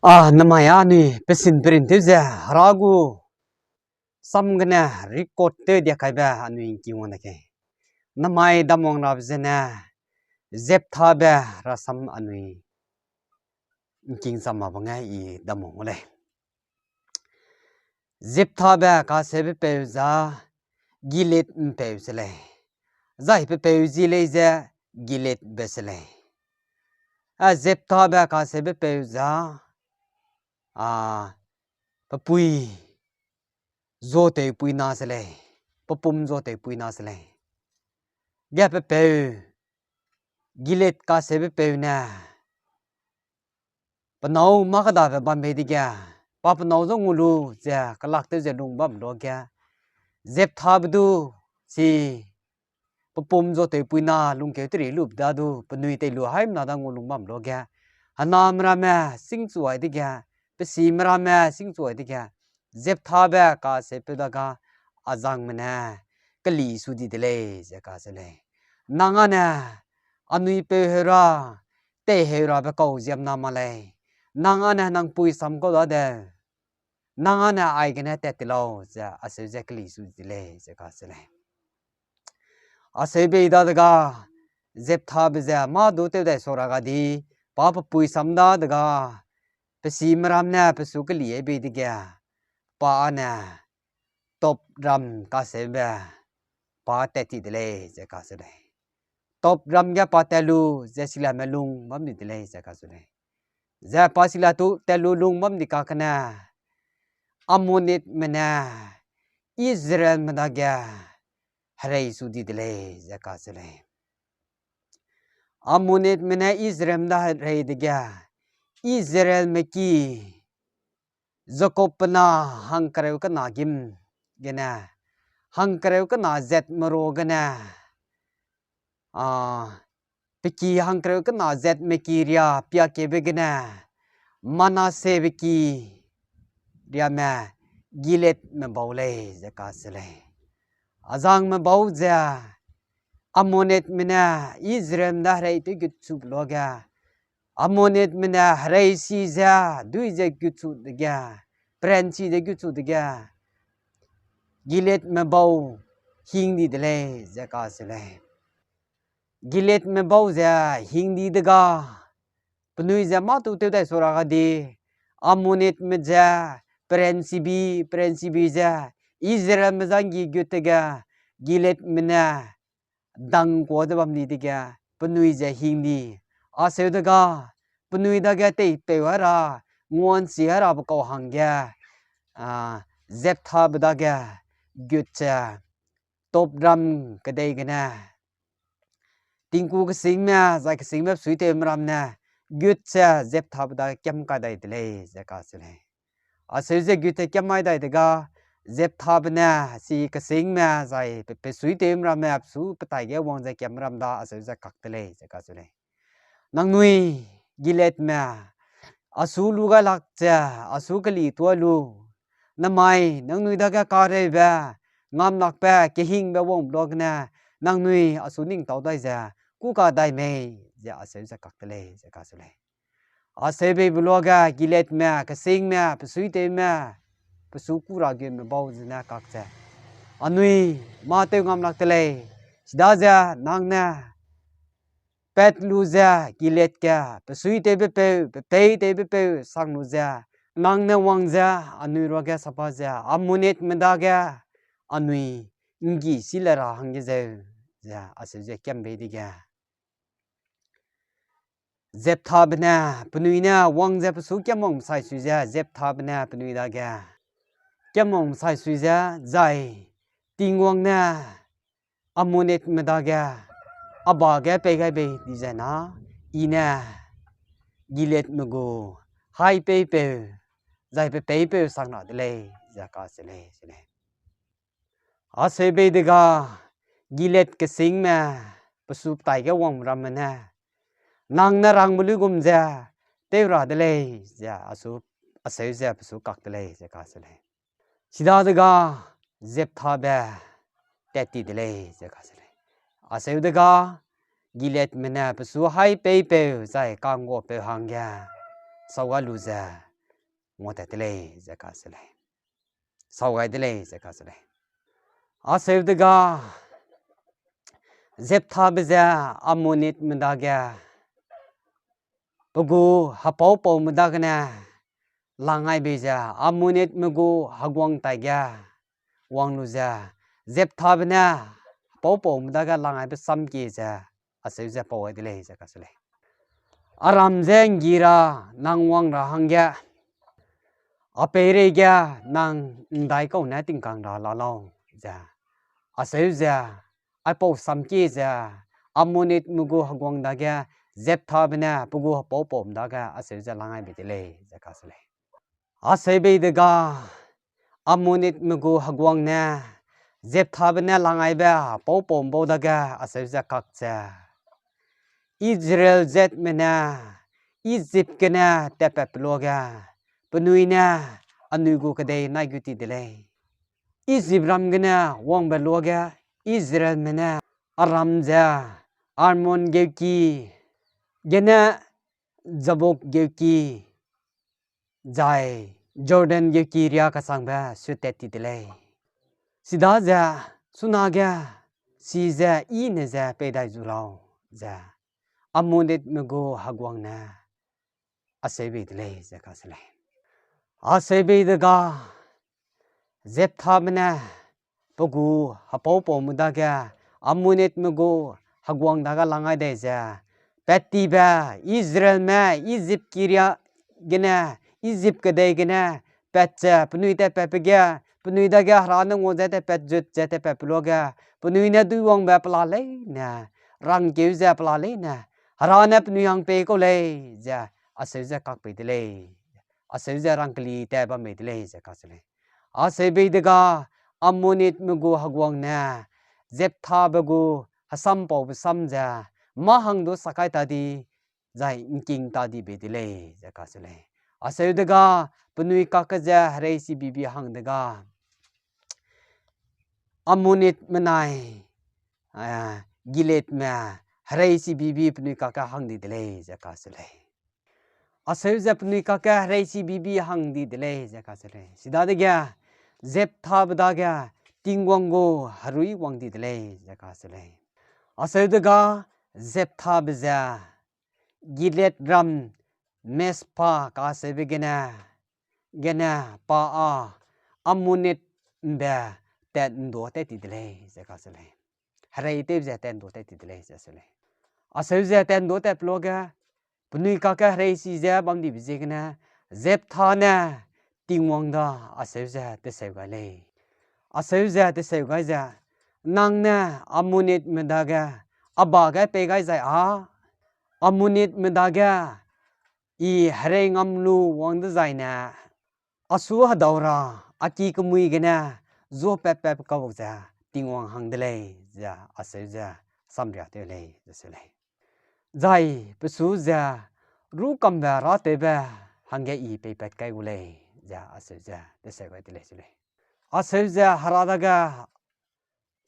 namaya ni pesin perintu za ragu samgana record te dia kai ba anu inki wona ke namai damong na bzena zep tha ba rasam anu inking sama banga I damong le zep tha ba ka sebe pe za gilet pe sele zai pe zile za gilet besele a zep tha ba ka sebe pe za papui zote pui na sele papum zote pui na sele gya pe gilet ka sebe pe na panau makada ba me di gya pa panau zo ngulu ja kalak te je lung bam do gya zep tha bdu si papum zote pui na lung ke tri lup da du panui te lu haim na da ngulung bam do gya hanam ra ma sing chu ai di gya pe si mra ma sing chu ai di gya zep tha ba ka se pe da ga azang mena kali su di de le ja ka se le nanga na anui pe hera te hera ba ko jem na ma le nanga na nang pui sam ko da de nanga na ai ga na te te lo ja ase ja kali su di le ja ka se le ase be da ga zep tha ba ja ma do te de so ra ga di pa pa pui sam da ga pe si mram na pe su kali e be di ga pa na top ram ka se ba pa te ti de le ja ka se le top ram ya pa te lu ja sila me lung mam ni de le ja ka se le ja pa sila tu te lu lung mam ni ka kana amonit mena Israel mena ga hare su di de le ja ka se le amonit mena Israel da hare de ga Israel me ki Jacob na hang kareu ka na gim gena hang kareu ka na zet maro gena peki hang kareu ka na zet me ki ria pia ke be gena mana se be ki ria me gilet me baule ja ka sele azang me bau ja amonet mena Israel da hare te gut su bloga amonet mena hare si ja dui je gut su de ga prenchi de gut su de ga gilet me bau hing di de le ja ka sele gilet me bau ja hing di de ga pnui ja ma tu te dai sora ga di amonet me ja prenchi bi ja Israel me jang gi gut ga gilet mena dang ko de bam di de ga pnui ja hing di a se de ga pnui da ga te pe wa ra ngon si ra ba ko hang ga zep tha ba da ga gut cha top ram ka dei ga na tingku ka sing na za ka sing map sui te mram na gut cha zep tha ba da kem ka dai de le ja ka se le a se je gut te kem mai dai de ga zep tha ba na si ka sing na zai pe sui te mram na su pa tai ge wong ja kem ram da a se ja kak te le ja ka se le nang nui gilet ma asu lu ga lak cha asu ka li to lu namai nang nui da ga ka re ba ngam nak pa ke hing ba wong blog na nang nui asu ning tau dai ja ku ka dai me ja ase ja kak te le ja ka se le ase be bloga gilet ma ka sing ma pa sui te ma pa su ku ra ge me bau na kak cha anui ma te ngam nak te le sida ja nang na pet lu ja gilet ka pa sui te be pe te be sang lu ja nang na wang ja anui ro ga sapa ja amunet menda ga anui ngi silara hang ge ja ase je kem be di ga zep tha bna pnui na wang ja pa su kem mong sai su ja zep tha bna pnui da ga kem mong sai su ja zai ting wang na amunet menda ga aba ga pe ga be di ja na ina gilet mgo hai pe zai pe sang na de le ja ka se le a se be de ga gilet ke sing ma pasu tai ga wang ram na nang na rang bulu gum ja te ra de le ja asu a se ja pasu kak de le ja ka se le sida de ga zep tha ba te ti de le ja ka se le a se de ga gilet mena pasu hai pe zai kang go pe hang ya sawa lu ja ngô tê lê giờ cả sẽ lệ sau cái lê giờ cả sẽ lệ à sẽ được ga dẹp tha bây giờ amonit mình đã ga bugu hapau pau mình đã cái nè langai bây giờ amonit mình gu hagwang tai ga wang lu giờ dẹp tha bên nè pau pau mình đã ga langai bên sam kia giờ à sẽ dẹp pau cái lê giờ cả sẽ lệ aram zeng gira nang wang ra hang ga apere ga nang ndai ko na ting kang ra la long za aseu za apo samki za amonit mugo hagwang da ga zep tha bna pugo po pom da ga aseu za langai bi le za ka sele aseu be de ga amonit mugo hagwang na zep tha bna langai ba po pom bo da ga aseu za kak za Israel zet mena Egypt kena tepe ploga penuina anugo kadai naiguti delay Egypt ram gena wong beloga Israel mena aramza armon geki gena zabok geki jai Jordan geki ria kasangba suteti delay sidaza sunaga siza ineza pedai zulao za amonit mego hagwang na asebe delay za kasle asebe daga zep thamna pogu hapau po mudaga amonit mego hagwang daga langai de za peti ba Israel ma Egypt kiria gena Egypt kadai gena petcha punui te pepega punui daga harana ngoza te pet jut te peploga punui na du wong ba pla le na rang keu za pla le na harana punui ang pe ko le za aseuza kak pe de le aseuza rang kli te ba me de le za kasle asebe daga amonit mego hagwang na zep tha bago hasam po sam za mahang do sakai tadi zai king tadi be de le za kasle aseu daga punui kakaja hare si bibi hang daga amonit menai gilet ma hare si bibi punui kaka hang di dele za kasle aseu za punui kaka hare si bibi hang di dele za kasle sida de gya zep tha bda gya tingwanggo harui wang di dele za kasle aseu daga zep tha bza gilet ram mespa ka se begena gena pa a amonit mba ten do te ti dele za ka sele hare te za ten do te ti dele za sele aseu za ten do te ploga punui ka ka hare si za bam di bje gena zep tha na tingwang da aseu za te se ga le aseu za te se ga za nang na amonit mdaga aba ga pe ga za a amonit mdaga I hare ngamlu wang de zaina asu hadaura aki kumui gena zo pep pep ka wokja tingwang hang de le ja ase ja samria te le jasele zai pesu ja ru kam ba ra te ba hangge I pe pet kai ule ja ase ja de se ga de le sele ase ja harada ga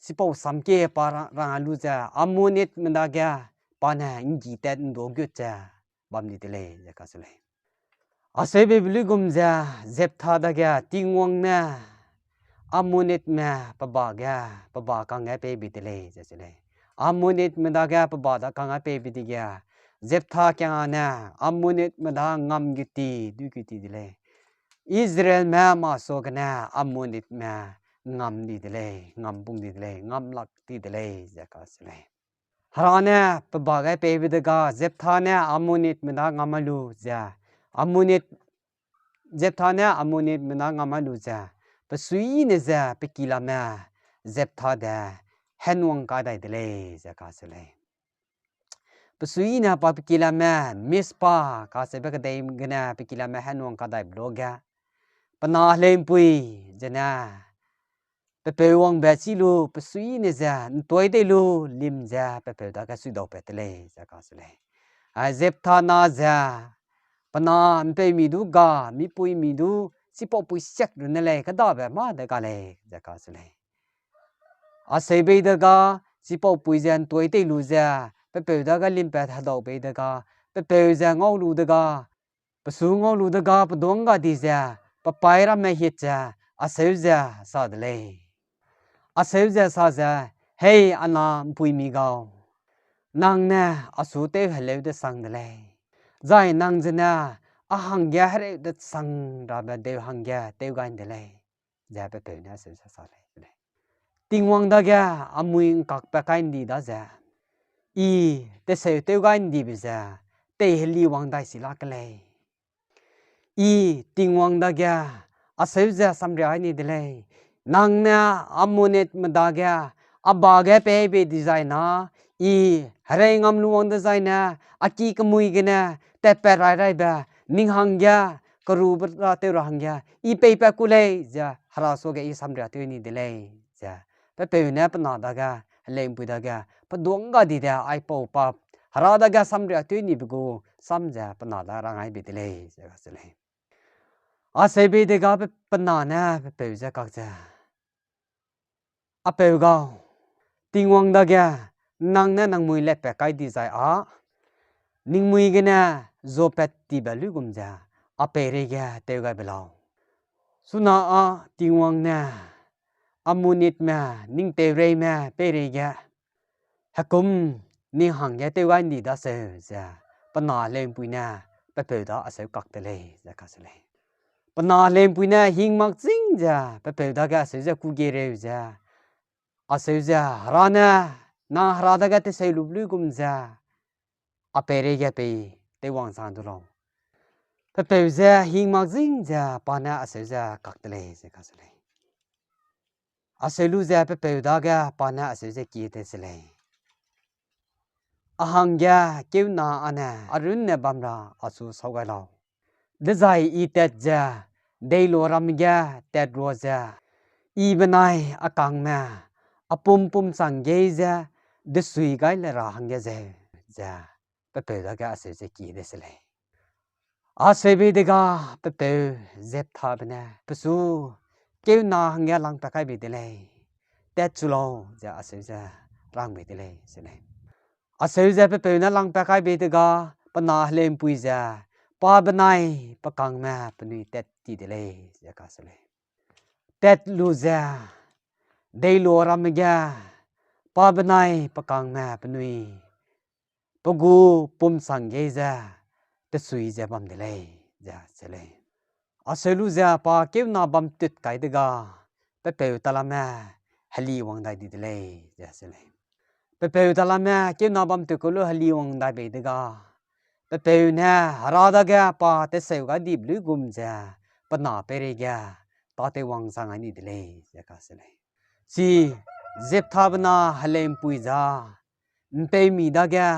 sipo samke para ra lu ja amonit mendaga pana ingi te ndo gyo ja bam ni tele ya kasle asebe biligum ja zeptha da ga tingwang na amonit ma paba ga paba ka nga pe bitele jasele amonit ma da ga paba da ka nga pe bidiga zeptha kya na amonit ma da ngam giti du giti dile Israel ma ma so gna amonit ma ngam di dile ngam bung di dile ngam lak di dile ya kasle harana pabagai pebidaga zepthana amonit mena ngamalu ja amonit zepthana amonit mena ngamalu ja pasui ne ja pekilama zeptha da henwang ka dai dele ja kasle pasui na pa pekilama mispa ka se ba dai gna pekilama henwang ka dai bloga pana lempui jana pepe wang ba chi lu pasui ne za toi de lu lim za pepe da ka su do pe tele za ka sele a zep tha na za pana mpe mi du ga mi pui mi du si po pui sek du ne le ka da ba ma da ka le za ka sele a se be da ga si po pui jan toi de lu za pepe da ka lim pe tha do be da ka pepe za ngau lu da ga Pasu ngo lu da ga pa dong ga di za pa pai ra me hit za aseu za sa de le aseu za sa za hey ana pui mi gao nang na asu te hele de sang de le zai nang zena a hang ya hre de sang ra ba de hang ya te ga de le za pa pe na sa le ting wang da ga amui kak pa kain di da za i te se te ga di bi za te heli wang dai si la ka le i ting wang da ga aseu za sam ria ni de le nang na amunet ma da ga aba ga pe be design na i hare ngam lu wang design na aki kamui ge na te pe rai ba ning hang ya karu ba te ra hang ya i pe pa ku le ja hara so ge i sam ria te ni de le ja pe pe na pa na da ga le pu da ga pa dong ga di da ai po pa hara da ga sam ria te ni bu go sam ja pa na da ra ngai be de le ja ga se le a se be de ga pa na na pe ja ka ja a pe ga ting wang da ga nang na nang mui le pe kai di sai a ning mui ge na zo pet ti ba lu gum ja a pe re ga te ga be lao su na a ting wang na amunit ma ning te re ma pe re ga ha kum ni hang ya te wa ni da se ja pa na le pui na pe pe da a se kak te le ja ka se le pa na le pui na hing mak jing ja pe pe da ga se ja ku ge re ja a se ja ra na ra da ga te se lu lu gum ja a pe re ga pe te wang san du lo pe pe ja hing mak jing ja pa na a se ja kak te le ja ka se le a se lu ja pe pe da ga pa na a se ja ki te se le a hang ya keu na ana arun ne bam ra a su sau ga lo de zai i te ja de lo ram ya te ro ja i benai a kang ma a pum pum sang ge ja de sui gai le ra hang ya ja pe pe da ga a se ja ki de se le a se be de ga pe pe zep tha bna pe su keu na hang ya lang ta kai be de le te chu lo ja a se ja rang be de le se le a se ja pe pe na lang pa kai be de ga pa na lem pui ja pa benai pa kang ma pa ni tet ti de le ja ka se le tet lu ja de lo ram ga pa benai pa kang ma pa ni pa gu pum sang ge ja te sui ja bam de le ja se le a se lu ja pa ke na bam tit kai de ga pe pe ta la ma hali wang dai di de le ja se le pe pe ta la ma ke na bam tu ko lo hali wang dai be de ga pe pe na ra da ga pa te se ga di blu gum ja pa na pe re ga ta te wang sang ai ni de le ja ka se le si zep tha bna halem pui ja mpe mi da ga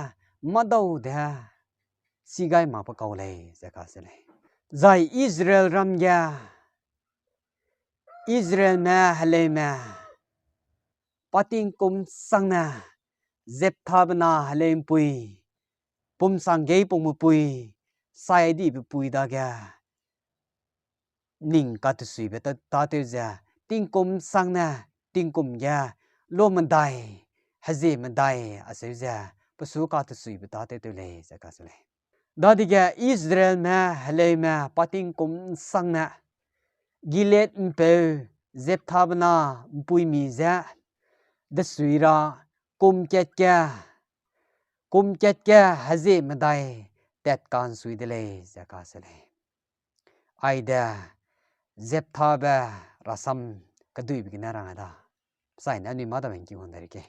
ma dau da si gai ma pa kau le ja ka se le zai Israel ram ya Israel na halema pating kum sang na zep tha bna halem pui pum sang ge pum mu pui sai di bu pui da ga ning ka tu sui be ta te ja ting kum sang na ting kum ya lo man dai haze man dai a se ja pa su ka tu sui be ta te tu le ja ka se le da di ga Israel na halema pating kum sang na gilet mpe zep tha bna pui mi ja de sui ra kum kya haze madai tet kan sui de le ja ka se le ai da zep tha ba rasam ka dui bi na ra da sai na ni ma da ben ki won da ke